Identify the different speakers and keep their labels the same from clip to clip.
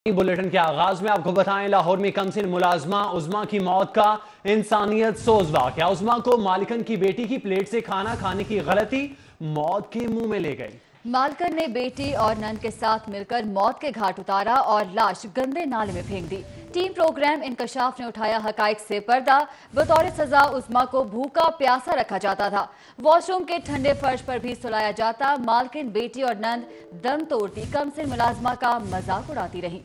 Speaker 1: Bulletin के आगाज में आपको बताएं, लाहौर में कमसिन मुलाजमा उज़मा की मौत का इंसानियत सोज वाक़या। उज़मा को मालिकन की बेटी की प्लेट से खाना खाने की गलती मौत के मुंह में ले गई।
Speaker 2: मालकन ने बेटी और नंद के साथ मिलकर मौत के घाट उतारा और लाश गंदे नाले में फेंक दी। टीम प्रोग्राम इंकशाफ ने उठाया हकाइक से पर्दा। बतौर सजा उज़मा को भूखा प्यासा रखा जाता था, वॉशरूम के ठंडे फर्श पर भी सुलाया जाता। मालकिन, बेटी और नंद दम तोड़ती कमसिन मुलाजमा का मजाक उड़ाती रही।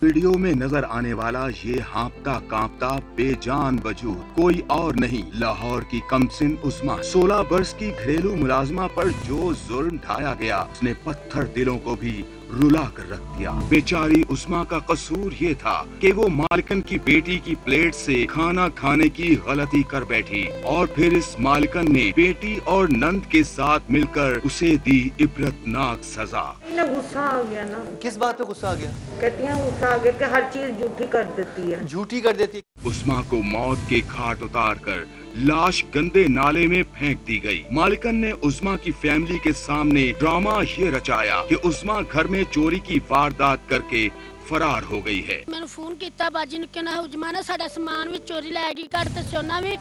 Speaker 3: वीडियो में नजर आने वाला ये हाँफता कांपता बेजान वजूद कोई और नहीं, लाहौर की कमसिन उज़मा। 16 वर्ष की घरेलू मुलाजमा पर जो जुल्म ढाया गया, उसने पत्थर दिलों को भी रुला कर रख दिया। बेचारी उज़मा का कसूर ये था कि वो मालिकन की बेटी की प्लेट से खाना खाने की गलती कर बैठी और फिर इस मालिकन ने बेटी और नंद के साथ मिलकर उसे दी इबरतनाक सजा।
Speaker 4: गुस्सा आ गया ना।
Speaker 5: किस बात पे गुस्सा आ गया?
Speaker 4: कहती हैं गुस्सा आ गया कि हर चीज झूठी कर देती है।
Speaker 5: झूठी कर देती।
Speaker 3: उज़मा को मौत के घाट उतार कर लाश गंदे नाले में फेंक दी गई। मालिकन ने उज़मा की फैमिली के सामने ड्रामा ये रचाया कि उज़मा घर में चोरी की वारदात करके फरार हो गई है।
Speaker 6: मैंने फोन किया बाजी ने कहना उज़मा ने साडा सामान भी चोरी लै गई, घर ते सोना भी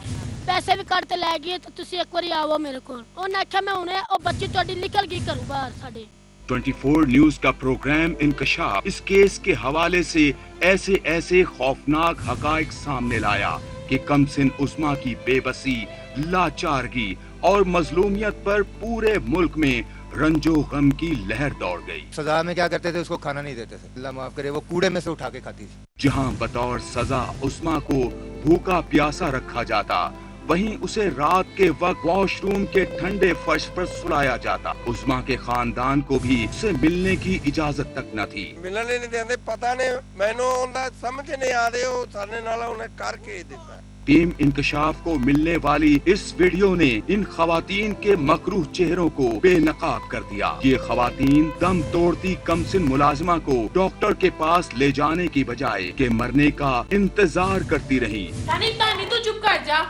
Speaker 6: पैसे भी कट लै गई, तो तुसी एक बार आओ मेरे कोल। उन्हें आख्या मैं हुणे ओ बच्ची तुहाडी निकल गई घरों बाहर साडे।
Speaker 3: 24 न्यूज का प्रोग्राम इंकशाफ इस केस के हवाले से ऐसे खौफनाक हकाइक सामने लाया कि कमसिन उज़मा की बेबसी, लाचारगी और मजलूमियत पर पूरे मुल्क में रंजो गम की लहर दौड़ गई।
Speaker 7: सजा में क्या करते थे, उसको खाना नहीं देते थे, अल्लाह माफ करे, वो कूड़े में से उठा के खाती थी।
Speaker 3: जहां बतौर सजा उज़मा को भूखा प्यासा रखा जाता, वहीं उसे रात के वक्त वॉशरूम के ठंडे फर्श पर सुलाया जाता। उज़मा के खानदान को भी उसे मिलने की इजाजत तक न थी।
Speaker 8: मिलने नहीं देते, पता नहीं मैनू समझ नहीं आ रहे हो सामने नाला उन्हें करके देता है।
Speaker 3: टीम इंकशाफ को मिलने वाली इस वीडियो ने इन खवातीन के मकरूह चेहरों को बेनकाब कर दिया। ये खवातीन दम तोड़ती कमसिन मुलाजमा को डॉक्टर के पास ले जाने की बजाय के मरने का इंतजार करती रही।
Speaker 6: तानी तू चुप कर जा।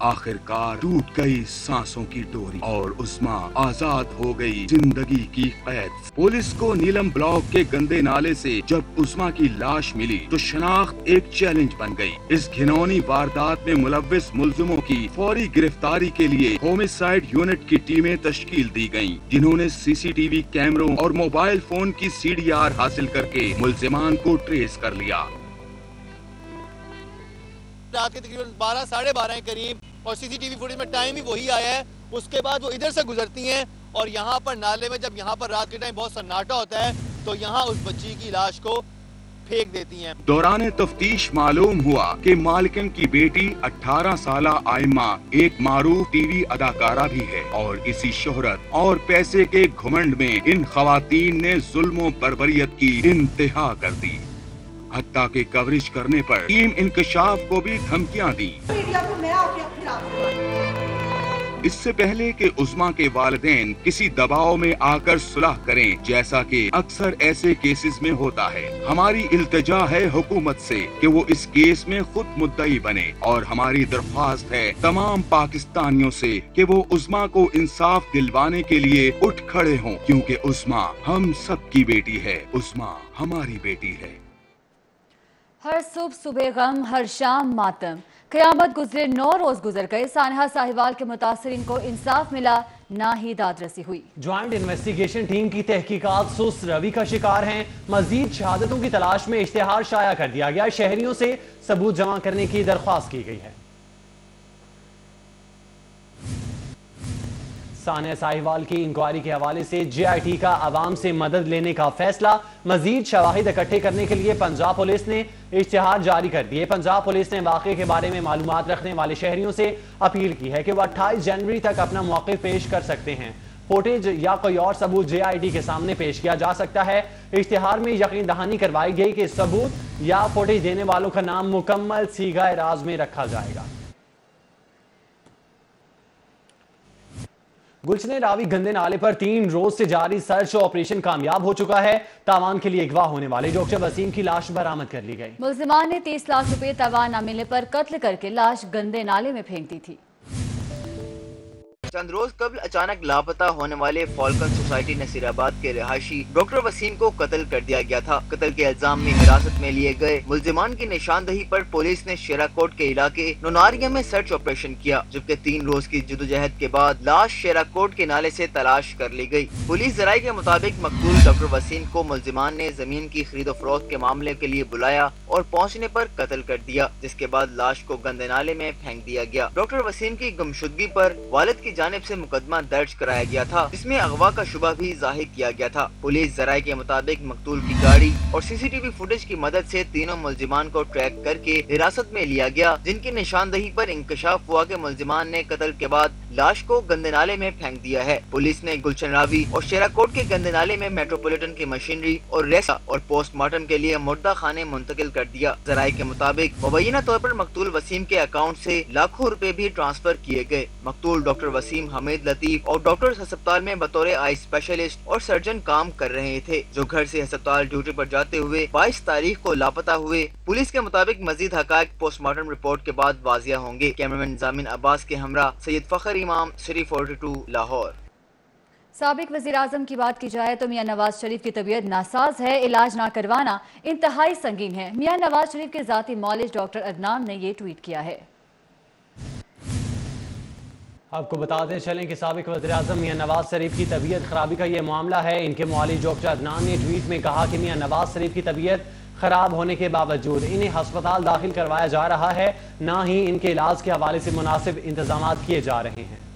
Speaker 3: आखिरकार टूट गई सांसों की डोरी और उज़मा आजाद हो गई जिंदगी की कैद। पुलिस को नीलम ब्लॉक के गंदे नाले से जब उज़मा की लाश मिली तो शनाख्त एक चैलेंज बन गई। इस घिनौनी वारदात में मुलव्विस मुल्जिमों की फौरी गिरफ्तारी के लिए होमिसाइड यूनिट की टीमें तश्कील दी गयी, जिन्होंने सीसीटीवी कैमरों और मोबाइल फोन की CDR हासिल करके मुल्जिमान को ट्रेस कर लिया।
Speaker 5: रात के तकरीबन 12 साढ़े 12 के करीब और सीसीटीवी फुटेज में टाइम ही वही आया है। उसके बाद वो इधर से गुजरती हैं और यहाँ पर नाले में जब यहाँ पर रात के टाइम बहुत सन्नाटा होता है तो यहाँ उस बच्ची की लाश को फेंक देती हैं।
Speaker 3: दौरान तफ्तीश मालूम हुआ कि मालिकन की बेटी 18 साला आयमा एक मारूफ टीवी अदाकारा भी है और इसी शोहरत और पैसे के घमंड में इन खवातीन ने जुल्मों बर्बरियत की इंतहा कर दी। हत्या के कवरेज करने पर टीम इंकशाफ को भी धमकियां दी। इससे पहले कि उज़मा के वालिदैन किसी दबाव में आकर सुलह करें, जैसा कि अक्सर ऐसे केसेस में होता है, हमारी इल्तिजा है हुकूमत से कि वो इस केस में खुद मुद्दई बने और हमारी दरख्वास्त है तमाम पाकिस्तानियों से कि वो उज़मा को इंसाफ दिलवाने के लिए उठ खड़े हों, क्योंकि उज़मा हम सब की बेटी है, उज़मा हमारी बेटी है।
Speaker 2: हर सुबह गम, हर शाम मातम, क़यामत गुजरे 9 रोज गुजर गए। सानहा साहिवाल के मुतासरीन को इंसाफ मिला, ना ही दादरसी हुई।
Speaker 1: ज्वाइंट इन्वेस्टिगेशन टीम की तहकीकात सुस्त रवि का शिकार हैं। मजीद शहादतों की तलाश में इश्तिहार शाया कर दिया गया। शहरियों से सबूत जमा करने की दरख्वास्त की गई है। सानिया साहिवाल की इंक्वायरी के हवाले से JIT का आवाम से मदद लेने का फैसला। मजीद शवाहिद इकट्ठे करने के लिए पंजाब पुलिस ने इश्तिहार जारी कर दिए। पंजाब पुलिस ने वाक़े के बारे में मालूमात रखने वाले शहरियों से अपील की है कि वो 28 जनवरी तक अपना मौक़िफ़ पेश कर सकते हैं। फुटेज या कोई और सबूत JIT के सामने पेश किया जा सकता है। इश्तिहार में यकीन दहानी करवाई गई कि सबूत या फुटेज देने वालों का नाम मुकम्मल सीगा राज में रखा जाएगा। गुलशन रावी गंदे नाले पर 3 रोज से जारी सर्च ऑपरेशन कामयाब हो चुका है। तावान के लिए अगवा होने वाले डॉक्टर वसीम की लाश बरामद कर ली गई।
Speaker 2: मुल्जिमान ने 30 लाख रुपए तावान न मिलने पर कत्ल करके लाश गंदे नाले में फेंक दी थी।
Speaker 9: चंद रोज कबल अचानक लापता होने वाले फॉल्कन सोसाइटी नसीराबाद के रहायशी डॉक्टर वसीम को कत्ल कर दिया गया था। कत्ल के इल्जाम में हिरासत में लिए गए मुलजिमान की निशानदही पर पुलिस ने शेराकोट के इलाके नोनारिया में सर्च ऑपरेशन किया, जबकि 3 रोज की जदोजहद के बाद लाश शेराकोट के नाले से तलाश कर ली गई। पुलिस जराये के मुताबिक मकतूल डॉक्टर वसीम को मुलजिमान ने जमीन की खरीदो फरोख्त के मामले के लिए बुलाया और पहुँचने पर कत्ल कर दिया, जिसके बाद लाश को गंदे नाले में फेंक दिया गया। डॉक्टर वसीम की गुमशुदगी पर वालिद की जानिब से मुकदमा दर्ज कराया गया था, जिसमें अगवा का शुबा भी जाहिर किया गया था। पुलिस जराये के मुताबिक मकतूल की गाड़ी और सीसीटीवी फुटेज की मदद से तीनों मुलजिमान को ट्रैक करके हिरासत में लिया गया, जिनकी निशानदही पर इंकशाफ हुआ कि मुलजिमान ने कत्ल के बाद लाश को गंदे नाले में फेंक दिया है। पुलिस ने गुलशन रावी और शेराकोट के गंदे नाले में मेट्रोपॉलिटन की मशीनरी और रेस्क्यू और पोस्टमार्टम के लिए मुर्दा खाने मुंतकिल कर दिया। जराये के मुताबिक मुबैना तौर पर मकतूल वसीम के अकाउंट से लाखों रुपए भी ट्रांसफर किए गए। मकतूल डॉक्टर वसीम हमीद लतीफ और डॉक्टर्स अस्पताल में बतौर आई स्पेशलिस्ट और सर्जन काम कर रहे थे, जो घर से अस्पताल ड्यूटी पर जाते हुए 22 तारीख को लापता हुए। पुलिस के मुताबिक मजीद हकायक पोस्टमार्टम रिपोर्ट के बाद वाजिया होंगे। कैमरामैन जामिन अब्बास के हमरा सैयद फखर इमाम, सिटी 42 लाहौर।
Speaker 2: साबिक वज़ीर-ए-आज़म की बात की जाए तो मियां नवाज शरीफ की तबीयत नासाज है, इलाज ना करवाना इंतहाई संगीन है। मियां नवाज शरीफ के ज़ाती मौलिज डॉक्टर अदनान ने ये ट्वीट किया है।
Speaker 1: आपको बताते चलें कि साबिक वज़ीर-ए-आज़म मियां नवाज शरीफ की तबीयत खराबी का ये मामला है। इनके मुआलिज डॉक्टर अदनान ने ट्वीट में कहा कि मियां नवाज शरीफ की तबीयत खराब होने के बावजूद इन्हें अस्पताल दाखिल करवाया जा रहा है, ना ही इनके इलाज के हवाले से मुनासिब इंतजाम किए जा रहे हैं।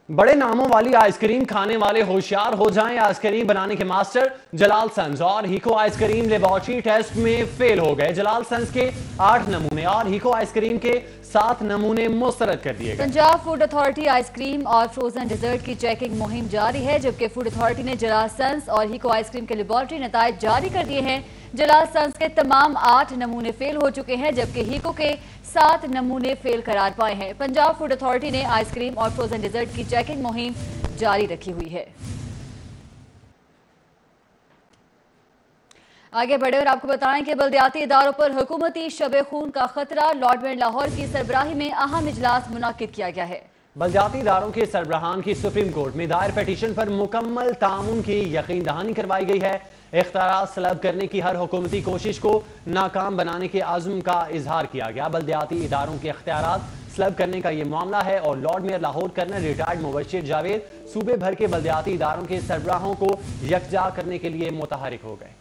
Speaker 1: बड़े नामों वाली आइसक्रीम खाने वाले होशियार हो जाएं। आइसक्रीम बनाने के मास्टर जलाल सन्स और हिको आइसक्रीम लेबोरेटरी टेस्ट में फेल हो गए। जलाल सन्स के 8 नमूने और हिको आइसक्रीम के 7 नमूने मुस्तरद कर दिए गए।
Speaker 2: पंजाब फूड अथॉरिटी आइसक्रीम और फ्रोजन डिजर्ट की चेकिंग मुहिम जारी है, जबकि फूड अथॉरिटी ने जलाल सन्स और हिको आइसक्रीम के लेबोरेटरी नताइज जारी कर दिए हैं। जलाल सन्स के तमाम 8 नमूने फेल हो चुके हैं, जबकि हिको के 7 नमूने फेल करार पाए हैं। पंजाब फूड अथॉरिटी ने आइसक्रीम और फ्रोजन डिजर्ट की चेकिंग मुहिम जारी रखी हुई है। आगे बढ़े और आपको बताएं कि बल्दियाती इदारों पर हुकूमती शब खून का खतरा। लॉर्ड मेयर लाहौर की सरबराही में अहम इजलास मुनाकिद किया गया है।
Speaker 1: बल्दियाती इदारों के सरबराहान की सुप्रीम कोर्ट में दायर पिटीशन पर मुकम्मल तामुन की यकीन दहानी करवाई गई है। इख्तियार सलब करने की हर हुकूमती कोशिश को नाकाम बनाने के आज़म का इजहार किया गया। बल्दियाती इदारों के इख्तियारात सलब करने का ये मामला है और lord mayor Lahore colonel retired Mubashir Javed सूबे भर के बल्दियाती इदारों के सरबराहों को यकजा करने के लिए मुतहरिक हो गए।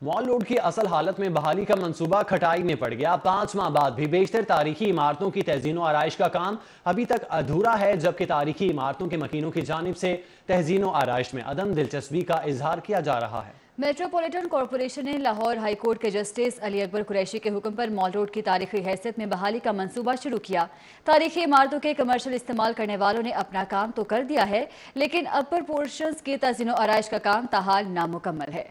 Speaker 1: मॉल रोड की असल हालत में बहाली का मंसूबा खटाई में पड़ गया। 5 माह बाद भी बेशतर तारीखी इमारतों की तहजीन और आराइश का काम अभी तक अधूरा है, जबकि तारीखी इमारतों के मकीनों की जानिब से तहजीन और आराइश में अदम दिलचस्पी का इजहार किया जा रहा है।
Speaker 2: मेट्रोपॉलिटन कॉरपोरेशन ने लाहौर हाई कोर्ट के जस्टिस अली अकबर कुरैशी के हुक्म पर मॉल रोड की तारीखी हैसियत में बहाली का मंसूबा शुरू किया। तारीखी इमारतों के कमर्शियल इस्तेमाल करने वालों ने अपना काम तो कर दिया है, लेकिन अपर पोर्शंस की तहजीन और आराइश का काम ताहाल नामुकम्मल है।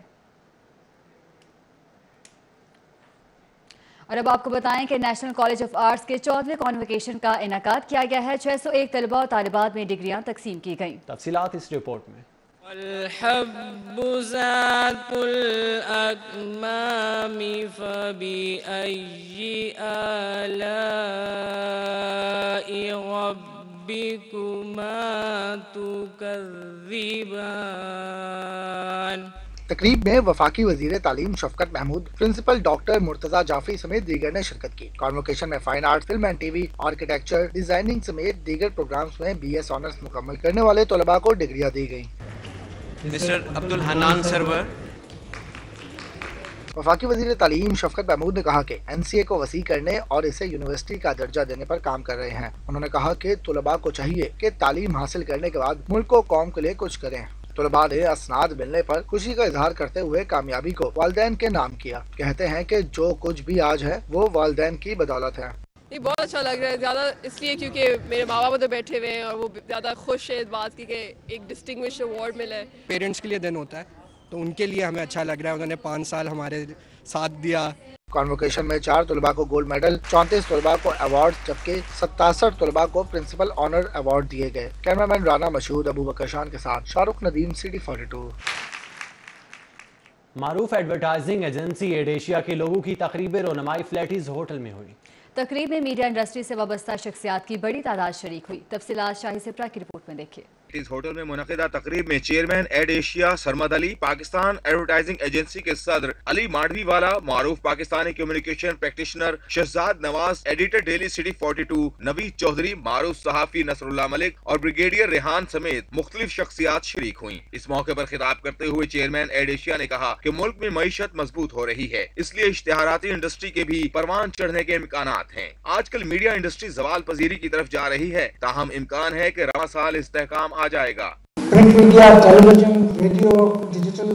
Speaker 2: और अब आपको बताएं कि नेशनल कॉलेज ऑफ आर्ट्स के 14वें कॉन्वोकेशन का इनेकाद किया गया है। 601 तलबा और तालिबात में डिग्रियां तकसीम की गईं।
Speaker 1: तफसीलात इस रिपोर्ट में।
Speaker 10: तकरीब में वफाकी वजीर तालीम शफकत महमूद, प्रिंसिपल डॉक्टर मुर्तजा जाफरी समेत दीगर ने शिरकत की। कॉन्वोकेशन में fine art, film and TV, architecture, designing समेत दीगर प्रोग्राम्स में BS ऑनर्स मुकम्मल करने वाले तलबा को डिग्रियां दी गयी।
Speaker 11: मिस्टर अब्दुल हन्नान सरवर।
Speaker 10: वफाकी वजीर तालीम शफकत महमूद ने कहा कि NCA को वसी करने और इसे यूनिवर्सिटी का दर्जा देने पर काम कर रहे हैं। उन्होंने कहा कि तलबा को चाहिए कि तालीम हासिल करने के बाद मुल्क और कौम के लिए कुछ करें। तलबा ने असनाद मिलने पर खुशी का इजहार करते हुए कामयाबी को वालिदैन के नाम किया। कहते हैं कि जो कुछ भी आज है वो वालिदैन की बदौलत है।
Speaker 12: ये बहुत अच्छा लग रहा है, ज़्यादा इसलिए क्योंकि मेरे माँ बाप उधर बैठे हुए हैं और वो ज़्यादा खुश है इस बात की कि एक डिस्टिंग्विश अवार्ड मिला है।
Speaker 13: पेरेंट्स के लिए दिन होता है तो उनके लिए हमें अच्छा लग रहा है, उन्होंने 5 साल हमारे साथ दिया।
Speaker 10: कॉन्वोकेशन में 4 तलबा को गोल्ड मेडल, 34 तलबा को अवार्ड, जबकि 67 तलबा को प्रिंसिपल ऑनर अवार्ड दिए गए। कैमरामैन राना मशहूद अबू बकर शान के साथ शाहरुख नदीम, सिटी 42।
Speaker 1: معروف ایڈورٹائزنگ ایجنسی ایڈ ایشیا کے لوگوں کی تقریب رونمائی فلیٹیز ہوٹل میں ہوئی۔
Speaker 2: تقریب میں میڈیا انڈسٹری سے وابستہ شخصیات کی بڑی تعداد شریک ہوئی۔ تفصیلات شاہی سپرا کی رپورٹ میں دیکھیے۔
Speaker 14: اس ہوٹل میں منعقدہ تقریب میں چیئرمین ایڈ ایشیا سرمد علی، پاکستان ایڈورٹائزنگ ایجنسی کے صدر علی ماڈوی والا، معروف پاکستانی کمیونیکیشن پریکٹیشنر شہزاد نواز، ایڈیٹر ڈیلی سٹی 42 نوید چودھری، معروف صحافی نصر اللہ ملک اور بریگیڈیئر ریحان سمیت مختلف شخصیات شریک ہوئیں۔ اس موقع پر خطاب کرتے ہوئے چیئرمین ایڈ ایشیا نے کہا کہ ملک میں معیشت مضبوط ہو رہی ہے، اس لیے اشتہاراتی انڈسٹری کے بھی پروان چڑھنے کے امکانات ہیں۔ آج کل میڈیا انڈسٹری زوال پذیری کی طرف جا رہی ہے، تاہم امکان ہے کہ رواں سال استحکام آ جائے گا۔
Speaker 15: Print media, television, radio, digital,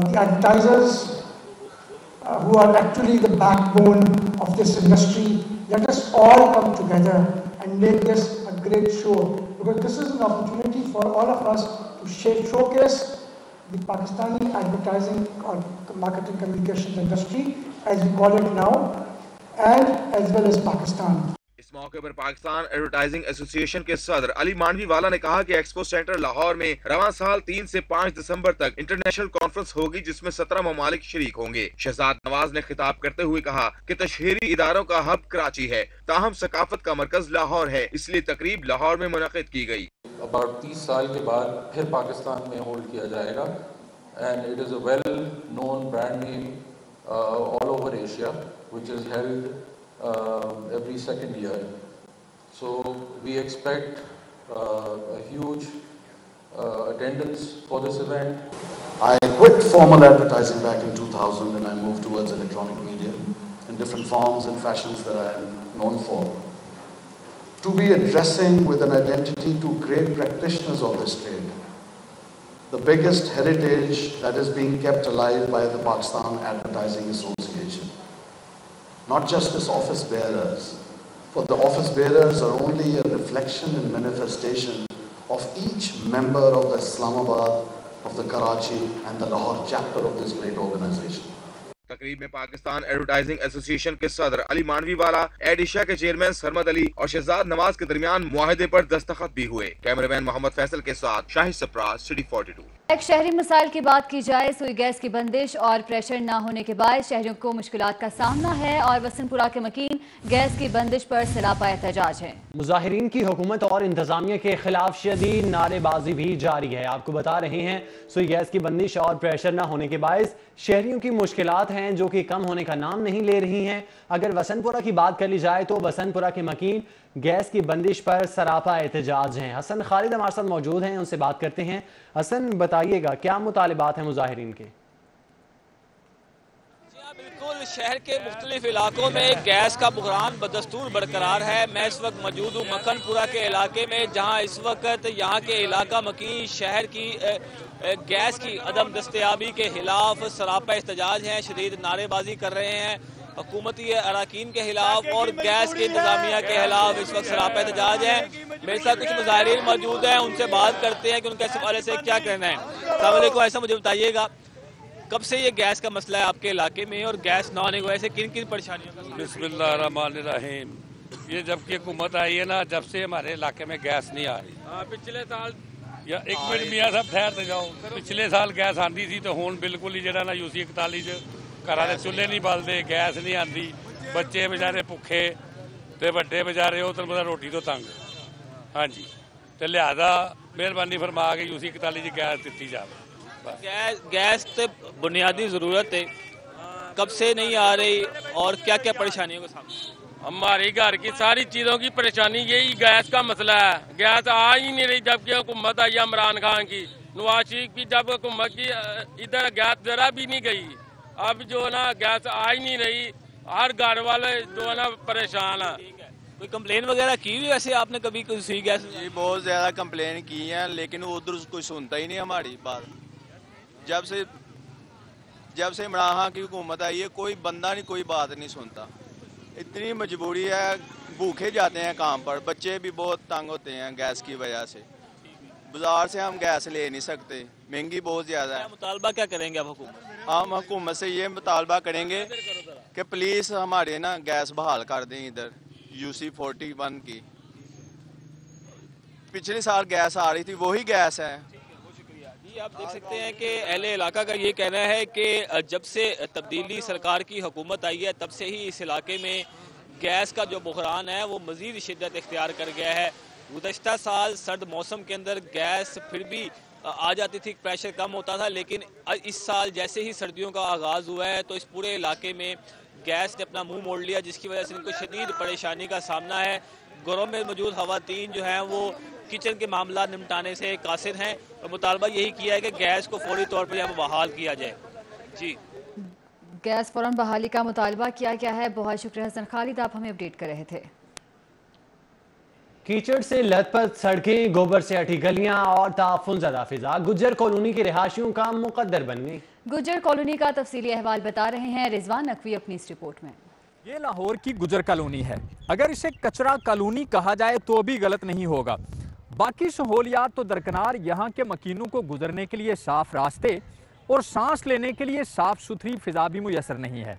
Speaker 15: the advertisers who are actually the backbone of this industry, let us all come together and make this a great show, because this is an opportunity for all of us to showcase the Pakistani advertising or marketing communications industry, as we call it now, and as well as Pakistan.
Speaker 14: اس موقع پر Pakistan advertising ایسوسی ایشن کے صدر علی مانوی والا نے کہا کہ expo centre Lahore میں رواں سال 3 سے 5 دسمبر تک انٹرنیشنل کانفرنس ہوگی، جس میں 17 ممالک شریک ہوں گے۔ شہزاد نواز نے خطاب کرتے ہوئے کہا کہ تشہیری اداروں کا ہب کراچی ہے، تاہم ثقافت کا مرکز لاہور ہے، اس لیے تقریب لاہور میں منعقد کی گئی۔
Speaker 16: about 30 سال کے بعد پھر پاکستان میں ہولڈ کیا جائے گا، and it is a well known brand name all over Asia, which is held every second year. So we expect a huge attendance for this event.
Speaker 17: I quit formal advertising back in 2000 and I moved towards electronic media in different forms and fashions that I am known for. To be addressing with an identity to great practitioners of this trade, the biggest heritage that is being kept alive by the Pakistan Advertising Association. Not just its office bearers, for the office bearers are only a reflection and manifestation of each member of the Islamabad, of the Karachi and the Lahore chapter of this great organization.
Speaker 14: تقریب میں Pakistan advertising ایسوسی ایشن کے صدر علی مانوی والا، add Asia کے chairman Sarmad علی اور شہزاد نواز کے درمیان معاہدے پر دستخط بھی ہوئے۔ کیمرہ مین محمد فیصل کے ساتھ شاہد سپرا، سٹی 42۔
Speaker 2: ایک شہری مسائل کی بات کی جائے، سوئی گیس کی بندش اور پریشر نہ ہونے کے باعث شہریوں کو مشکلات کا سامنا ہے، اور وسن پورہ کے مکین گیس کی بندش پر سراپا احتجاج ہے۔
Speaker 1: مظاہرین کی حکومت اور انتظامیہ کے خلاف شدید نعرے بازی بھی جاری ہے۔ آپ کو بتا رہے ہیں سوئی گیس کی بندش اور پریشر نہ ہونے کے باعث شہریوں کی مشکلات ہیں جو کہ کم ہونے کا نام نہیں لے رہی ہیں۔ اگر وسن پورہ کی بات کر لی جائے تو وسن پورہ کے مکین گیس کی بندش پر سراپا احتجاج ہیں۔ حسن خالد ہمارے ساتھ موجود ہیں، ان سے بات کرتے ہیں۔ حسن بتائیے گا کیا مطالبات ہیں مظاہرین کے؟
Speaker 18: بالکل، شہر کے مختلف علاقوں میں گیس کا بحران بدستور برقرار ہے۔ میں اس وقت موجود ہوں مکھن پورہ کے علاقے میں، جہاں اس وقت یہاں کے علاقہ مکین شہر کی گیس کی عدم دستیابی کے خلاف سراپا احتجاج ہیں، شدید نعرے بازی کر رہے ہیں حکومتی اراکین کے خلاف اور گیس کے انتظامیہ کے خلاف اس وقت سراپا احتجاج ہے۔ میرے ساتھ کچھ مظاہرین موجود ہیں، ان سے بات کرتے ہیں کہ ان کے اس حوالے سے کیا کہنا ہے۔ السلام علیکم، ایسا مجھے بتائیے گا کب سے یہ گیس کا مسئلہ ہے آپ کے علاقے میں، اور گیس نہ ہونے کی وجہ سے کن کن پریشانیوں کا؟
Speaker 19: بسم اللہ الرحمن الرحیم۔ یہ جب کی حکومت آئی ہے نا، جب سے ہمارے علاقے میں گیس نہیں آ رہی۔ پچھلے سال یا ایک منٹ میاں صاحب ٹھہرتے جاؤ، پچھلے سال گیس آتی تھی تو ہوں بالکل ہی جڑا نا UC 41 گھر والے چولہے نہیں بلتے، گیس نہیں آتی، بچے بیچارے بھوکے تے وڈے بیچارے وہ تمہیں پتا روٹی تو تنگ۔ ہاں جی، تو لہٰذا مہربانی فرما کے UC 41 گیس دیتی جائے۔
Speaker 18: گیس تے بنیادی ضرورت ہے، کب سے نہیں آ رہی اور کیا کیا پریشانیوں کا سامنا؟
Speaker 19: ہمارے گھر کی ساری چیزوں کی پریشانی یہی گیس کا مسئلہ ہے۔ گیس آ ہی نہیں رہی، جب کہ حکومت آئی عمران خان کی، نواز شریف کی جب حکومت کی ادھر گیس ذرا بھی نہیں گئی۔ اب جو ہے نا گیس آ ہی نہیں رہی، ہر گھر والے جو ہے نا پریشان ہیں۔
Speaker 18: کوئی کمپلین وغیرہ کی ہوئی ویسے آپ نے کبھی کسی گیس؟
Speaker 5: جی بہت زیادہ کمپلین کی ہیں، لیکن ادھر کوئی سنتا ہی نہیں ہماری بات۔ جب سے عمران خان کی حکومت آئی ہے کوئی بندہ نہیں، کوئی بات نہیں سنتا۔ اتنی مجبوری ہے، بھوکے جاتے ہیں کام پر، بچے بھی بہت تنگ ہوتے ہیں گیس کی وجہ سے۔ بازار سے ہم گیس لے نہیں سکتے، مہنگی بہت زیادہ ہے۔
Speaker 18: مطالبہ کیا کریں گے آپ حکومت؟
Speaker 5: ہم حکومت سے یہ مطالبہ کریں گے کہ پلیز ہمارے نا گیس بحال کر دیں ادھر UC 41 کی۔ پچھلے سال گیس آ رہی تھی، وہی گیس ہے۔
Speaker 18: جی آپ دیکھ سکتے ہیں کہ اہل علاقہ کا یہ کہنا ہے کہ جب سے تبدیلی سرکار کی حکومت آئی ہے تب سے ہی اس علاقے میں گیس کا جو بحران ہے وہ مزید شدت اختیار کر گیا ہے. گزشتہ سال سرد موسم کے اندر گیس پھر بھی آ جاتی تھی, پریشر کم ہوتا تھا, لیکن اس سال جیسے ہی سردیوں کا آغاز ہوا ہے تو اس پورے علاقے میں گیس نے اپنا منہ موڑ لیا, جس کی وجہ سے ان کو شدید پریشانی کا سامنا ہے. گھروں میں موجود خواتین جو ہیں وہ کچن کے معاملات نمٹانے سے قاصر ہیں اور مطالبہ یہی کیا ہے کہ گیس کو فوری طور پر یہاں بحال کیا جائے. جی
Speaker 2: گیس فوراً بحالی کا مطالبہ کیا گیا ہے. بہت شکریہ حسن خالد, آپ ہمیں اپڈیٹ کر رہے تھے.
Speaker 1: کیچڑ سے لت پت سڑکیں, گوبر سے ہٹی گلیاں اور تعفن زدہ فضا گجر کالونی کے رہائشیوں کا مقدر بن گئی.
Speaker 2: گجر کالونی کا تفصیلی احوال بتا رہے ہیں رضوان نقوی اپنی اس رپورٹ میں.
Speaker 20: یہ لاہور کی گجر کالونی ہے. اگر اسے کچرا کالونی کہا جائے تو بھی غلط نہیں ہوگا. باقی سہولیات تو درکنار, یہاں کے مکینوں کو گزرنے کے لیے صاف راستے اور سانس لینے کے لیے صاف ستھری فضا بھی میسر نہیں ہے.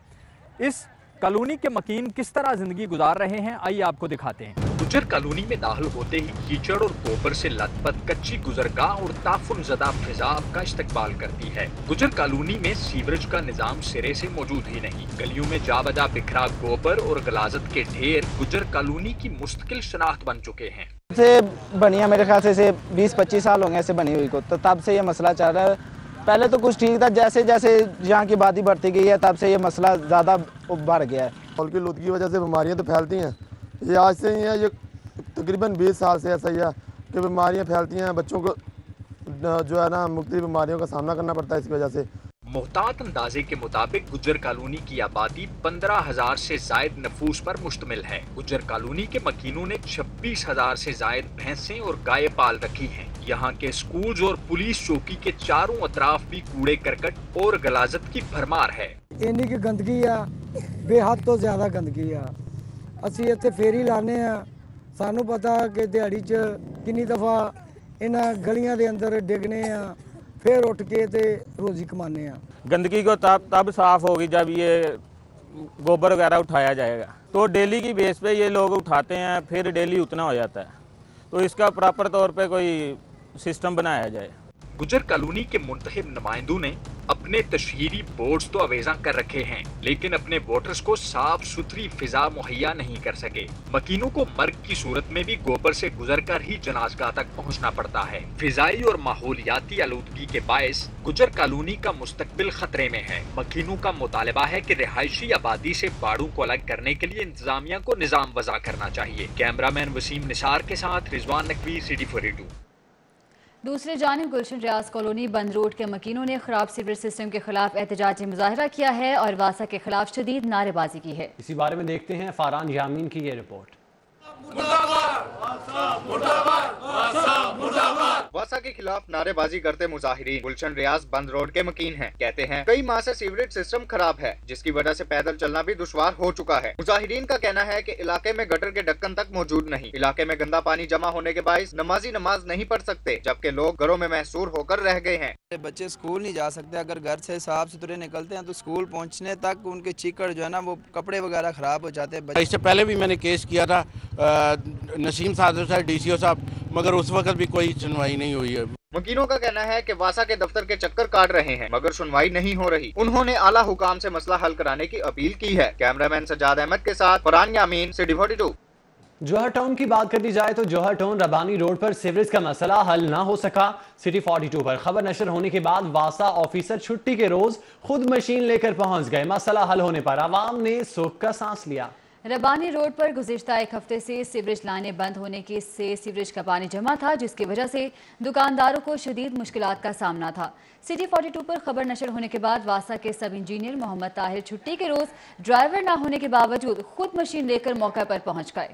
Speaker 20: اس کالونی کے مکین کس طرح زندگی گزار رہے ہیں آئیے آپ کو دکھاتے ہیں.
Speaker 21: گجر کالونی میں داخل ہوتے ہی کیچڑ اور گوبر سے لت پت کچی گزرگاہ اور تعفن زدہ فضا آپ کا استقبال کرتی ہے. گجر کالونی میں سیوریج کا نظام سرے سے موجود ہی نہیں. گلیوں میں جا بجا بکھرا گوبر اور غلاظت کے ڈھیر گجر کالونی کی مستقل شناخت بن چکے ہیں.
Speaker 22: سے بنی ہے میرے خیال سے 20-25 سال ہو گئے ایسے بنی ہوئی کو, تو تب سے یہ مسئلہ چل رہا ہے. پہلے تو کچھ ٹھیک تھا, جیسے جیسے یہاں کی آبادی بڑھتی گئی ہے تب سے یہ مسئلہ زیادہ بڑھ گیا ہے.
Speaker 23: ماحول کی آلودگی کی وجہ سے بیماریاں تو پھیلتی ہیں. یہ آج سے ہی ہے, یہ تقریباً 20 سال سے ایسا ہی ہے کہ بیماریاں پھیلتی ہیں. بچوں کو جو ہے نا مختلف بیماریوں کا سامنا کرنا پڑتا ہے اس وجہ سے.
Speaker 21: محتاط اندازے کے مطابق گجر کالونی کی آبادی 15,000 سے زائد نفوس پر مشتمل ہے. گجر کالونی کے مکینوں نے 26,000 سے زائد بھینسیں اور گائے پال رکھی ہیں. یہاں کے سکولز اور پولیس چوکی کے چاروں اطراف بھی کوڑے کرکٹ اور غلاظت کی بھرمار ہے.
Speaker 24: اینی کی گندگی ہے, بے حد تو زیادہ گندگی ہے. اسی اتنے فیری لانے ہیں, سانو پتا کہ دیہڑی چ کنی دفعہ انہاں گلیاں دے اندر ڈگنے ہیں, پھر اٹھ کے تے روزی کمانے ہیں.
Speaker 25: گندگی کو تب صاف ہوگی جب یہ گوبر وغیرہ اٹھایا جائے گا. تو ڈیلی کی بیس پہ یہ لوگ اٹھاتے ہیں, پھر ڈیلی اتنا ہو جاتا ہے. تو اس کا پراپر طور پہ کوئی سسٹم بنایا جائے.
Speaker 21: گجر کالونی کے منتخب نمائندوں نے اپنے تشہیری بورڈز تو آویزاں کر رکھے ہیں, لیکن اپنے ووٹرز کو صاف ستھری فضا مہیا نہیں کر سکے. مکینوں کو مرگ کی صورت میں بھی گوبر سے گزر کر ہی جنازگاہ تک پہنچنا پڑتا ہے. فضائی اور ماحولیاتی آلودگی کے باعث گجر کالونی کا مستقبل خطرے میں ہے. مکینوں کا مطالبہ ہے کہ رہائشی آبادی سے باڑوں کو الگ کرنے کے لیے انتظامیہ کو نظام وضع کرنا چاہیے. کیمرہ مین وسیم نثار کے ساتھ رضوان نقوی, City 42.
Speaker 2: دوسری جانب گلشن ریاض کالونی بند روڈ کے مکینوں نے خراب سیوریج سسٹم کے خلاف احتجاجی مظاہرہ کیا ہے اور واسا کے خلاف شدید نعرے بازی کی ہے.
Speaker 1: اسی بارے میں دیکھتے ہیں فاران یامین کی یہ رپورٹ.
Speaker 26: واسا کے خلاف نعرے بازی کرتے مظاہرین گلشن ریاض بند روڈ کے مکین ہیں. کہتے ہیں کئی ماہ سے سیوریج سسٹم خراب ہے, جس کی وجہ سے پیدل چلنا بھی دشوار ہو چکا ہے. مظاہرین کا کہنا ہے کہ علاقے میں گٹر کے ڈھکن تک موجود نہیں. علاقے میں گندا پانی جمع ہونے کے باعث نمازی نماز نہیں پڑھ سکتے, جبکہ لوگ گھروں میں محصور ہو کر رہ گئے ہیں.
Speaker 27: بچے اسکول نہیں جا سکتے. اگر گھر سے صاف ستھرے نکلتے ہیں تو اسکول پہنچنے تک ان کے چیکڑ جو ہے نا وہ کپڑے وغیرہ خراب ہو جاتے ہیں.
Speaker 28: اس سے پہلے بھی میں نے کیس کیا تھا نسیم صادق صاحب, DCO صاحب, مگر اس وقت بھی کوئی سنوائی نہیں ہوئی ہے.
Speaker 26: مکینوں کا کہنا ہے کہ واسا کے دفتر کے چکر کاٹ رہے ہیں مگر سنوائی نہیں ہو رہی. انہوں نے اعلیٰ حکام سے مسئلہ حل کرانے کی اپیل کی ہے. کیمرہ مین سجاد احمد کے ساتھ فرحان یامین, City 42.
Speaker 1: جوہر ٹاؤن کی بات کر دی جائے تو جوہر ٹاؤن ربانی روڈ پر سیوریج کا مسئلہ حل نہ ہو سکا. City 42 پر خبر نشر ہونے کے بعد واسا آفیسر چھٹی کے روز خود مشین لے کر پہنچ گئے. مسئلہ حل ہونے پر عوام نے سکھ کا سانس لیا.
Speaker 2: ربانی روڈ پر گزشتہ ایک ہفتے سے سیوریج لائنیں بند ہونے کی سے سیوریج کا پانی جمع تھا, جس کی وجہ سے دکانداروں کو شدید مشکلات کا سامنا تھا. City 42 پر خبر نشر ہونے کے بعد واسا کے سب انجینئر محمد طاہر چھٹی کے روز ڈرائیور نہ ہونے کے باوجود خود مشین لے کر موقع پر پہنچ گئے.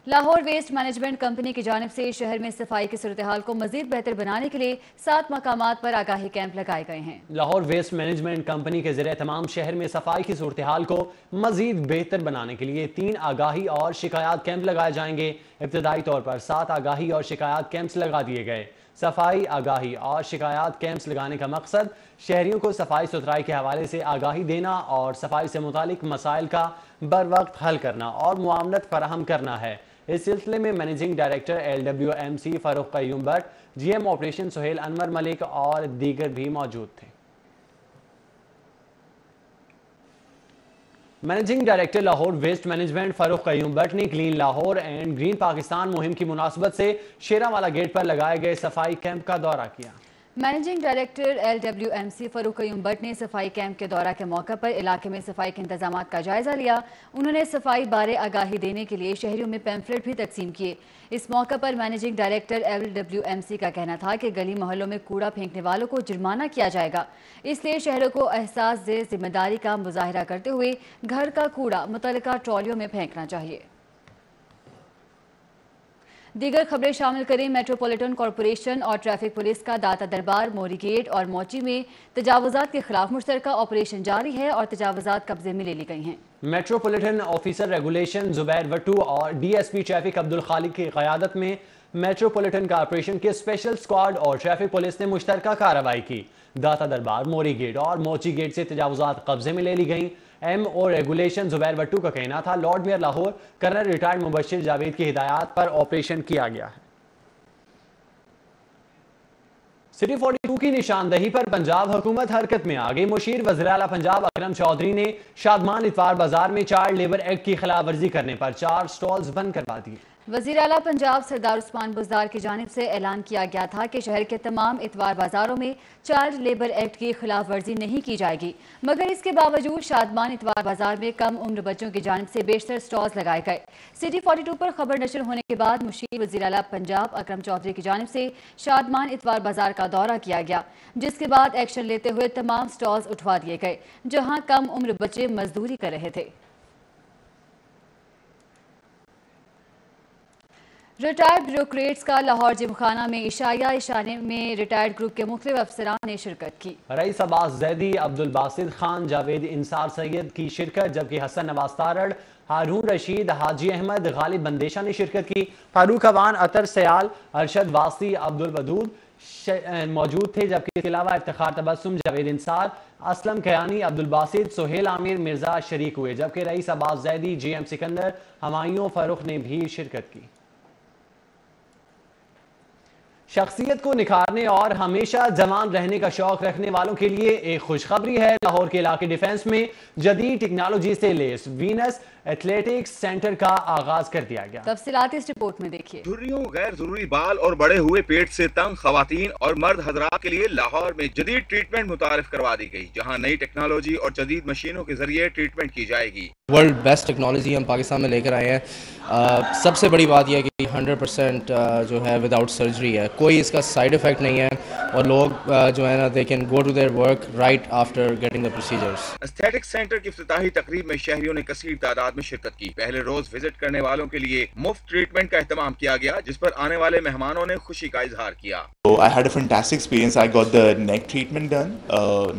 Speaker 2: لاہور ویسٹ مینجمنٹ کمپنی کی جانب سے شہر میں صفائی کی صورتحال کو مزید بہتر بنانے کے لیے 7 مقامات پر آگاہی کیمپ لگائے گئے ہیں.
Speaker 1: لاہور ویسٹ مینجمنٹ کمپنی کے زیر اہتمام شہر میں صفائی کی صورتحال کو مزید بہتر بنانے کے لیے 3 آگاہی اور شکایات کیمپ لگائے جائیں گے. ابتدائی طور پر 7 آگاہی اور شکایات کیمپس لگا دیے گئے. صفائی آگاہی اور شکایات کیمپس لگانے کا مقصد شہریوں کو صفائی ستھرائی کے حوالے سے آگاہی دینا اور صفائی سے متعلق مسائل کا بر وقت حل کرنا اور معاونت فراہم کرنا ہے۔ اس سلسلے میں managing director LWMC Farooq Qayyum Butt, GM operation Sohail Anwar Malik اور دیگر بھی موجود تھے۔ Managing director Lahore waste management Farooq Qayyum Butt نے clean Lahore and green Pakistan مہم کی مناسبت سے شیراوالا گیٹ پر لگائے گئے صفائی کیمپ کا دورہ کیا۔
Speaker 2: Managing director LWMC Farooq Qayyum Butt نے صفائی کیمپ کے دورہ کے موقع پر علاقے میں صفائی کے انتظامات کا جائزہ لیا۔ انہوں نے صفائی بارے آگاہی دینے کے لیے شہریوں میں پیمفلٹ بھی تقسیم کیے۔ اس موقع پر مینیجنگ ڈائریکٹر LWMC کا کہنا تھا کہ گلی محلوں میں کوڑا پھینکنے والوں کو جرمانہ کیا جائے گا، اس لیے شہروں کو احساس ذمہ داری کا مظاہرہ کرتے ہوئے گھر کا کوڑا متعلقہ ٹرالیوں میں پھینکنا چاہیے۔ دیگر خبریں شامل کریں۔ میٹروپولیٹن کارپوریشن اور ٹریفک پولیس کا داتا دربار، موری گیٹ اور موچی میں تجاوزات کے خلاف مشترکہ آپریشن جاری ہے اور تجاوزات قبضے میں لے لی گئی ہیں۔
Speaker 1: میٹروپولیٹن آفیسر ریگولیشن زبیر وٹو اور DSP ٹریفک عبدالخالق کی قیادت میں میٹروپولیٹن کارپوریشن کے اسپیشل اسکواڈ اور ٹریفک پولیس نے مشترکہ کارروائی کی۔ داتا دربار، موری گیٹ اور موچی گیٹ سے تجاوزات قبضے میں لے لی گئیں۔ MO ریگولیشن زبیر وٹو کا کہنا تھا lord mayor Lahore colonel retired Mubashir Javed کی ہدایات پر آپریشن کیا گیا ہے۔ سٹی 42 کی نشاندہی پر پنجاب حکومت حرکت میں آ گئی۔ مشیر وزیر اعلیٰ پنجاب اکرم چودھری نے شادمان اتوار بازار میں چائلڈ لیبر ایکٹ کی خلاف ورزی کرنے پر 4 سٹالز بند کروا دیے۔
Speaker 2: وزیر اعلیٰ پنجاب سردار عثمان بزدار کی جانب سے اعلان کیا گیا تھا کہ شہر کے تمام اتوار بازاروں میں چائلڈ لیبر ایکٹ کی خلاف ورزی نہیں کی جائے گی، مگر اس کے باوجود شادمان اتوار بازار میں کم عمر بچوں کی جانب سے بیشتر سٹالز لگائے گئے۔ سٹی 42 پر خبر نشر ہونے کے بعد مشیر وزیر اعلیٰ پنجاب اکرم چودھری کی جانب سے شادمان اتوار بازار کا دورہ کیا گیا، جس کے بعد ایکشن لیتے ہوئے تمام سٹالز اٹھوا دیے گئے جہاں کم عمر بچے مزدوری کر رہے تھے۔ ریٹائرڈ بیوروکریٹس کا لاہور جم خانہ میں عشائیہ اشانے میں ریٹائرڈ گروپ کے مختلف افسران نے شرکت کی۔
Speaker 1: رئیس عباس زیدی، عبدالباسط خان، جاوید انصار سید کی شرکت، جبکہ حسن نواز تارڑ، ہارون رشید، حاجی احمد، غالب بندیشہ نے شرکت کی۔ فاروق اوان، عطر سیال، ارشد واسی، عبدالودود موجود تھے، جبکہ اس کے علاوہ افتخار تبسم، جاوید انصار، اسلم کیانی، عبدالباسط، سہیل عامر، مرزا شریک ہوئے، جبکہ رئیس عباس زیدی، GM سکندر، ہمایوں فاروق نے بھی شرکت کی۔ شخصیت کو نکھارنے اور ہمیشہ جوان رہنے کا شوق رکھنے والوں کے لیے ایک خوشخبری ہے۔ لاہور کے علاقے ڈیفنس میں جدید ٹیکنالوجی سے لیس وینس ایتھلیٹکس سینٹر کا آغاز کر دیا گیا۔
Speaker 2: تفصیلات اس رپورٹ میں دیکھیے۔
Speaker 14: جھریوں، غیر ضروری بال اور بڑے ہوئے پیٹ سے تنگ خواتین اور مرد حضرات کے لیے لاہور میں جدید ٹریٹمنٹ متعارف کروا دی گئی، جہاں نئی ٹیکنالوجی اور جدید مشینوں کے ذریعے ٹریٹمنٹ کی جائے گی۔
Speaker 3: ورلڈ بیسٹ ٹیکنالوجی ہم پاکستان میں لے کر آئے ہیں۔ سب سے بڑی بات یہ ہے کہ 100% جو ہے وداؤٹ سرجری ہے، کوئی اس کا سائیڈ افیکٹ نہیں ہے، اور لوگ جو ہے نا they can go to their work right after getting the procedures.
Speaker 14: Aesthetic centre کی افتتاحی تقریب میں شہریوں نے کثیر تعداد میں شرکت کی۔ پہلے روز وزٹ کرنے والوں کے لیے مفت ٹریٹمنٹ کا اہتمام کیا گیا، جس پر آنے والے مہمانوں نے خوشی کا اظہار کیا۔
Speaker 4: I had a fantastic experience. I got the neck treatment done.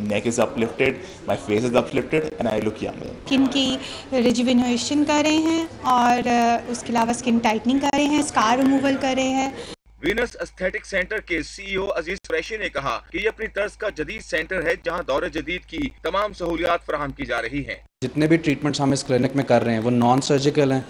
Speaker 4: Neck is uplifted, my face is uplifted, and I look younger.
Speaker 6: Skin کی ریجوینیشن کر رہے ہیں اور اس کے علاوہ اسکن ٹائٹننگ کر رہے ہیں، اسکار ریموول کر رہے ہیں۔
Speaker 14: وینس ایستھیٹک سینٹر کے CEO عزیز قریشی نے کہا کہ یہ اپنی طرز کا جدید سینٹر ہے، جہاں دور جدید کی تمام سہولیات فراہم کی جا رہی ہیں۔
Speaker 3: جتنے بھی ٹریٹمنٹس ہم اس کلینک میں کر رہے ہیں وہ نان سرجیکل ہیں،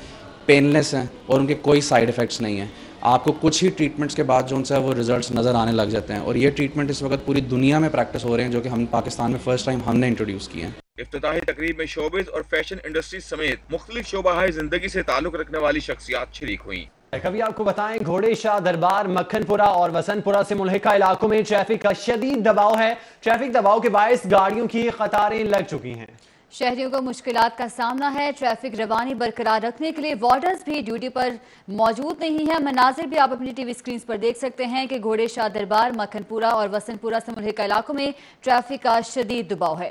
Speaker 3: پین لیس ہیں، اور ان کے کوئی سائیڈ افیکٹس نہیں ہیں۔ آپ کو کچھ ہی ٹریٹمنٹس کے بعد جو ان سے وہ ریزلٹس نظر آنے لگ جاتے ہیں، اور یہ ٹریٹمنٹ اس وقت پوری دنیا میں پریکٹس ہو رہے ہیں، جو کہ ہم پاکستان میں فرسٹ ٹائم ہم نے انٹروڈیوس کیے ہیں۔
Speaker 14: افتتاحی تقریب میں شوبز اور فیشن انڈسٹری سمیت مختلف شعبہ زندگی سے تعلق رکھنے والی شخصیات شریک ہوئیں۔
Speaker 1: کبھی آپ کو بتائیں، گھوڑے شاہ دربار، مکھن پورہ اور وسن پورہ سے ملحقہ علاقوں میں ٹریفک کا شدید دباؤ ہے۔ ٹریفک دباؤ کے باعث گاڑیوں کی قطاریں لگ چکی ہیں۔
Speaker 2: شہریوں کو مشکلات کا سامنا ہے۔ ٹریفک روانی برقرار رکھنے کے لیے وارڈرز بھی ڈیوٹی پر موجود نہیں ہیں۔ مناظر بھی آپ اپنی ٹی وی اسکرینز پر دیکھ سکتے ہیں کہ گھوڑے شاہ دربار، مکھن پورہ اور وسن پورہ سے ملحقہ علاقوں میں ٹریفک کا شدید دباؤ ہے۔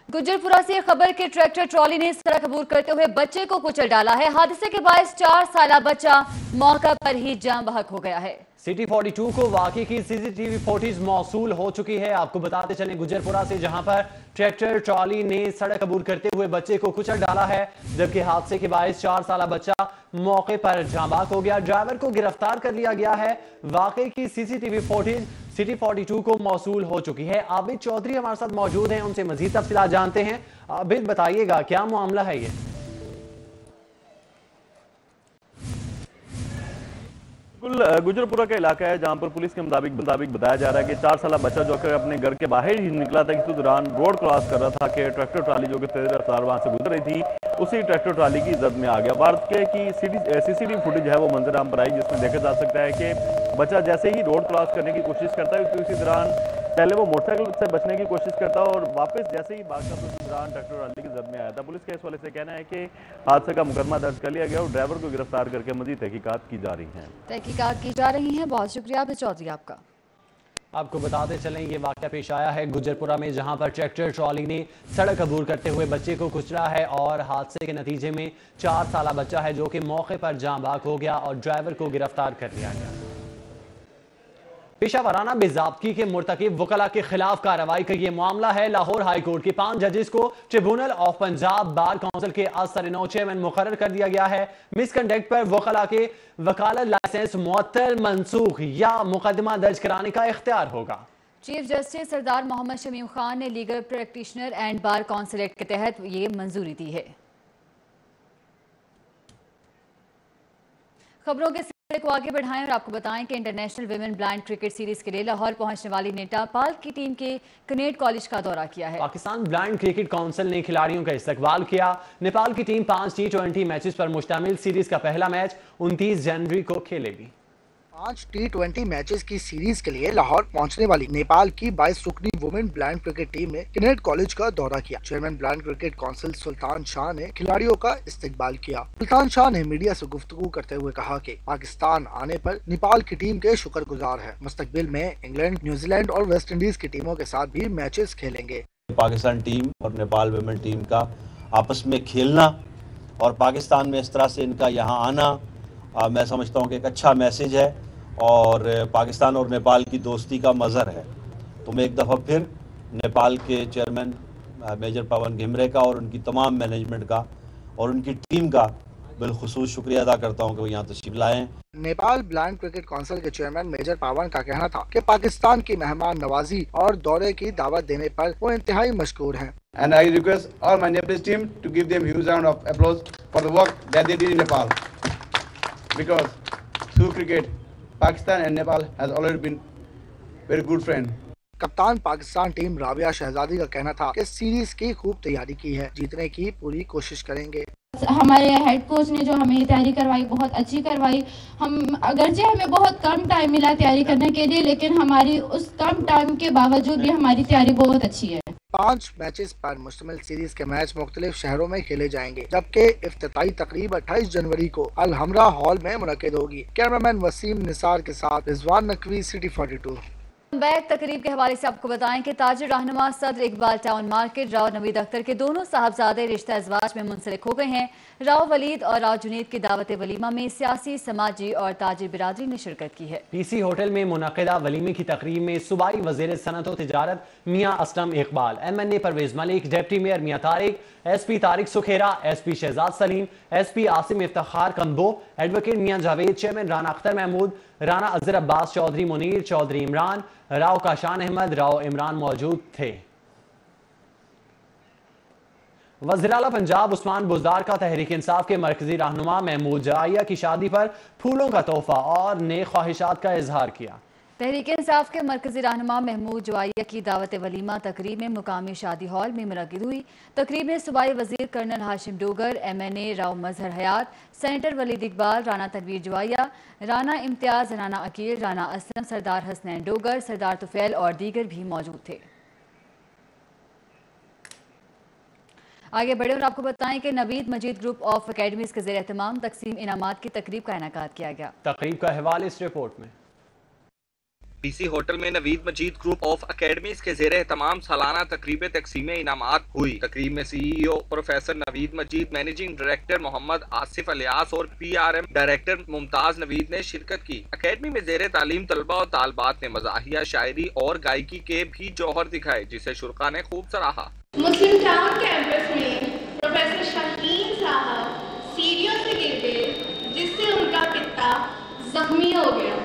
Speaker 2: گجرپورہ سے خبر کہ ٹریکٹر ٹرالی نے سڑک عبور کرتے ہوئے بچے کو کچل ڈالا ہے۔ حادثے کے باعث 4 سالہ بچہ موقع پر ہی جاں بحق ہو گیا ہے۔
Speaker 1: सिटी 42 को वाकई की सीसीटीवी फुटेज मौसूल हो चुकी है। आपको बताते चलें गुजरपुरा से, जहां पर ट्रैक्टर ट्रॉली ने सड़क अबूर करते हुए बच्चे को कुचल डाला है, जबकि हादसे के बायस 4 साला बच्चा मौके पर जांबाक हो गया। ड्राइवर को गिरफ्तार कर लिया गया है। वाकई की सीसीटीवी फुटेज सिटी 42 को मौसूल हो चुकी है। आबिद चौधरी हमारे साथ मौजूद हैं, उनसे मजीद तफसीलात जानते हैं। आबिद, बताइएगा क्या मामला है ये?
Speaker 7: गुजरपुरा का इलाका है जहां पर पुलिस के मुताबिक बताया जा रहा है कि 4 साला बच्चा जो कि अपने घर के बाहर ही निकला था, इसी दौरान रोड क्रॉस कर रहा था कि ट्रैक्टर ट्राली जो कि तेज रफ्तार वहां से गुजर रही थी, उसी ट्रैक्टर ट्राली की जद में आ गया। भारत की सीसीटीवी फुटेज है वो मंजर आम पर आई, जिसमें देखा जा सकता है कि बच्चा जैसे ही रोड क्रॉस करने की कोशिश करता है, तो इसी दौरान पहले वो मोटरसाइकिल से बचने की कोशिश करता है और वापस जैसे ही भागता तो उस दौरान ट्रैक्टर ट्राली की जद में आया था। पुलिस का इस वाले से कहना है कि हादसे का मुकदमा दर्ज कर लिया गया और ड्राइवर को गिरफ्तार करके मजीद तहकीकात की जा रही
Speaker 2: हैं। बहुत शुक्रिया आबिद चौधरी आपका।
Speaker 1: आपको बताते चलें ये वाक़या पेश आया है गुजरपुरा में, जहां पर ट्रैक्टर ट्रॉली ने सड़क अबूर करते हुए बच्चे को कुचला है और हादसे के नतीजे में 4 साला बच्चा है जो कि मौके पर जाँ बाक हो गया और ड्राइवर को गिरफ्तार कर लिया गया। पेशा वराना बेज़ाब्तगी के मुर्तकिब वकला के खिलाफ कार्रवाई का ये मामला है। लाहौर हाई कोर्ट के 5 जजेस को tribunal of Punjab bar council के असर-ए-नौ चेयरमैन मुकर्रर कर दिया गया है। मिसकंडक्ट पर वकला के वकालत लाइसेंस मुअत्तल, मनसूख या मुकदमा दर्ज कराने का इख्तियार होगा।
Speaker 2: चीफ जस्टिस सरदार मोहम्मद शमीम खान ने legal practitioner and bar council act के तहत ये मंजूरी दी है। खबरों के को आगे बढ़ाएं और आपको बताएं कि international women blind cricket series के लिए लाहौर पहुंचने वाली नेपाल की टीम के कनेट कॉलेज का दौरा किया है।
Speaker 1: पाकिस्तान ब्लाइंड क्रिकेट काउंसिल ने खिलाड़ियों का इस्तकबाल किया। नेपाल की टीम 5 T20 मैचेस पर मुश्तमिल सीरीज का पहला मैच 29 जनवरी को खेलेगी।
Speaker 8: 5 T20 मैचेस की सीरीज के लिए लाहौर पहुंचने वाली नेपाल की 22 रुकनी वुमेन ब्लाइंड क्रिकेट टीम ने कनेट कॉलेज का दौरा किया। चेयरमैन ब्लाइंड क्रिकेट काउंसिल सुल्तान शाह ने खिलाड़ियों का इस्तकबाल किया। सुल्तान शाह ने मीडिया से गुफ्तगू करते हुए कहा कि पाकिस्तान आने पर नेपाल की टीम के शुक्रगुजार है। मुस्तकबिल में इंग्लैंड, न्यूजीलैंड और वेस्ट इंडीज की टीमों के साथ भी मैचेस खेलेंगे।
Speaker 9: पाकिस्तान टीम और नेपाल वुमेन टीम का आपस में खेलना और पाकिस्तान में इस तरह से इनका यहाँ आना मैं समझता हूँ कि एक अच्छा मैसेज है और पाकिस्तान और नेपाल की दोस्ती का मज़हर है। तो मैं एक दफ़ा फिर नेपाल के चेयरमैन मेजर पवन घिमरे का और उनकी तमाम मैनेजमेंट का और उनकी टीम का बिलखुसूस शुक्रिया अदा करता हूँ कि वो यहाँ तशरीफ लाएँ।
Speaker 8: नेपाल ब्लाइंड क्रिकेट काउंसिल के चेयरमैन मेजर पावन का कहना था कि पाकिस्तान की मेहमान नवाजी और दौरे की दावत देने पर वो इंतहाई मशकूर हैं।
Speaker 10: And I request all my Nepalese team to give them huge round of applause for the work that they did in Nepal, because through cricket Pakistan and Nepal has already been very good friend.
Speaker 8: कप्तान Pakistan team Rabia शहजादी का कहना था कि series की खूब तैयारी की है, जीतने की पूरी कोशिश करेंगे।
Speaker 11: हमारे हेड कोच ने जो हमें तैयारी करवाई बहुत अच्छी करवाई। हम अगरचे हमें बहुत कम टाइम मिला तैयारी करने के लिए, लेकिन हमारी उस कम टाइम के बावजूद भी हमारी तैयारी बहुत अच्छी है।
Speaker 8: 5 मैचेस पर मुश्तमिल सीरीज के मैच मुख्तलिफ शहरों में खेले जाएंगे, जबकि इफ्तिताई तकरीब 28 जनवरी को अल हमरा हॉल में मुनक्किद होगी। कैमरामैन वसीम निसार के साथ रिजवान नकवी, सिटी 42।
Speaker 2: बैक तकरीब के हवाले से आपको बताएं कि ताजिर रहनुमा सदर इकबाल टाउन मार्केट राव नवीद अख्तर के दोनों साहबजादे रिश्ता इज़वाज में मुंसलिक हो गए हैं। राव वलीद और राव जुनेद की दावत वलीमा में सियासी, समाजी और ताजिर बिरादरी ने शिरकत की है।
Speaker 1: PC होटल में मुनक़िदा वलीमे की तकरीब में सूबाई वज़ीर सनअत व तिजारत Mian Aslam Iqbal, MNA Pervez Malik, deputy mayor Mian Tariq, SP Tariq Sukhera, SP Shahzad Salim, SP Asim Iftikhar Kamboh, advocate Mian Javed, chairman Rana Akhtar Mahmood, Rana Azhar Abbas, Chaudhry Munir, Chaudhry Imran, Rao Kashan Ahmad, Rao Imran मौजूद थे। वज़ीर आला पंजाब उस्मान बुज़दार का तहरीक इंसाफ के मरकजी रहनुमा महमूद जवाइया की शादी पर फूलों का तोहफा और नेक ख्वाहिशात का इजहार किया।
Speaker 2: तहरीक इंसाफ के मरकजी रहनुमा महमूद जवाइया की दावत वलीमा तकरीब में मुकामी शादी हॉल में मुनक्किद हुई। तकरीब में सूबाई वजीर कर्नल हाशिम डोगर, MNA राव मजहर हयात, सेनेटर वलीद इकबाल, राना तनवीर जवाइया, राना इम्तियाज, राना अकील, राना असलम, सरदार हसनैन डोगर, सरदार तुफैल और दीगर भी मौजूद थे। आगे बढ़े और आपको बताएं कि नवीद मजीद ग्रुप ऑफ अकेडमीज के ज़ेर एहतमाम तकसीम इनामात की तकरीब का इनेकाद किया गया।
Speaker 1: तकरीब का हवाला इस रिपोर्ट में।
Speaker 21: पीसी होटल में नवीद मजीद ग्रुप ऑफ अकेडमीज के ज़ेरे तमाम सालाना तकरीब तकसीम इनामात हुई। तकरीब में CEO professor Naveed Majeed, managing director Mohammad Asif Ilyas और PRM डायरेक्टर मुमताज नवीद ने शिरकत की। अकेडमी में ज़ेरे तालीम तलबा और तालबात ने मज़ाहिया, शायरी और गायकी के भी जौहर दिखाए, जिसे शुरका ने खूब सराहा।
Speaker 5: मुस्लिम टाउन कैंपस में प्रोफेसर शकीन साहब सीढ़ियों से गिर गए, जिससे उनका पिता जख्मी हो गया।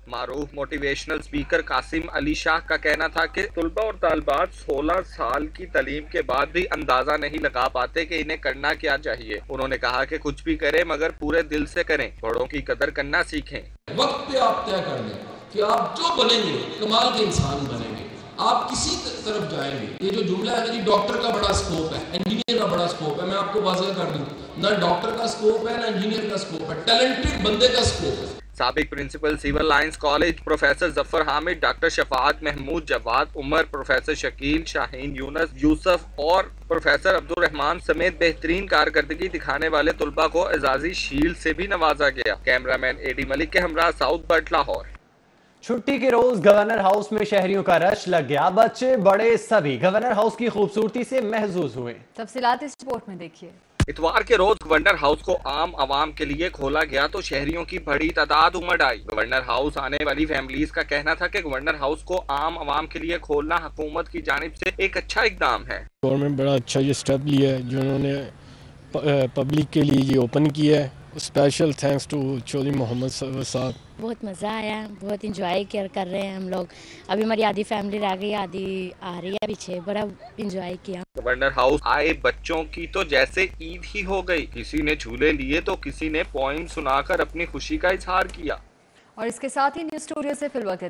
Speaker 21: मारूफ मोटिवेशनल स्पीकर कासिम अली शाह का कहना था कि तुलबा और तालबात 16 साल की तालीम के बाद भी अंदाजा नहीं लगा पाते कि इन्हें करना क्या चाहिए। उन्होंने कहा कि कुछ भी करें मगर पूरे दिल से करें, बड़ों की कदर करना सीखें।
Speaker 12: वक्त पे आप तय कर लें कि आप जो बनेंगे कमाल के इंसान बनेंगे, आप किसी तरफ जाएंगे। ये जो जुमला है जी, डॉक्टर का बड़ा स्कोप है, इंजीनियर का बड़ा स्कोप है, मैं आपको वाज़ेह कर दूं, ना डॉक्टर का स्कोप है ना इंजीनियर का स्कोप है, टैलेंटेड बंदे का स्कोप है।
Speaker 21: साबिक principal civil lines college professor Zafar Hamid, doctor Shafaat Mahmood, Jawad Umar, professor Shakeel, Shaheen Younis, Yousuf और प्रोफेसर अब्दुल रहमान समेत बेहतरीन कारकर्दगी दिखाने वाले तुलबा को एजाजी शील्ड से भी नवाजा गया। कैमरामैन AD मलिक के हमरा साउथ बर्ट, लाहौर।
Speaker 1: छुट्टी के रोज गवर्नर हाउस में शहरियों का रश लग गया। बच्चे बड़े सभी गवर्नर हाउस की खूबसूरती से महजूज हुए।
Speaker 2: तफसीलात इस रिपोर्ट में देखिए।
Speaker 21: इतवार के रोज गवर्नर हाउस को आम आवाम के लिए खोला गया तो शहरियों की बड़ी तादाद उमड़ आई। गवर्नर हाउस आने वाली फैमिलीज का कहना था कि गवर्नर हाउस को आम आवाम के लिए खोलना हुकूमत की जानिब से एक अच्छा इकदाम है।
Speaker 13: गवर्नमेंट बड़ा अच्छा ये स्टेप लिया है जो उन्होंने पब्लिक के लिए ये ओपन किया है। Special thanks to Chaudhry Mohammad साहब।
Speaker 15: बहुत मज़ा आया, बहुत इंजॉय कर रहे हैं हम लोग। अभी हमारी आधी फैमिली रह गई, आधी आ रही है पीछे, बड़ा इंजॉय किया।
Speaker 21: गवर्नर हाउस आए बच्चों की तो जैसे ईद ही हो गई। किसी ने झूले लिए तो किसी ने पोइम सुनाकर अपनी खुशी का इजहार किया।
Speaker 2: और इसके साथ ही न्यूज़ स्टूडियो से फिलहाल इतना।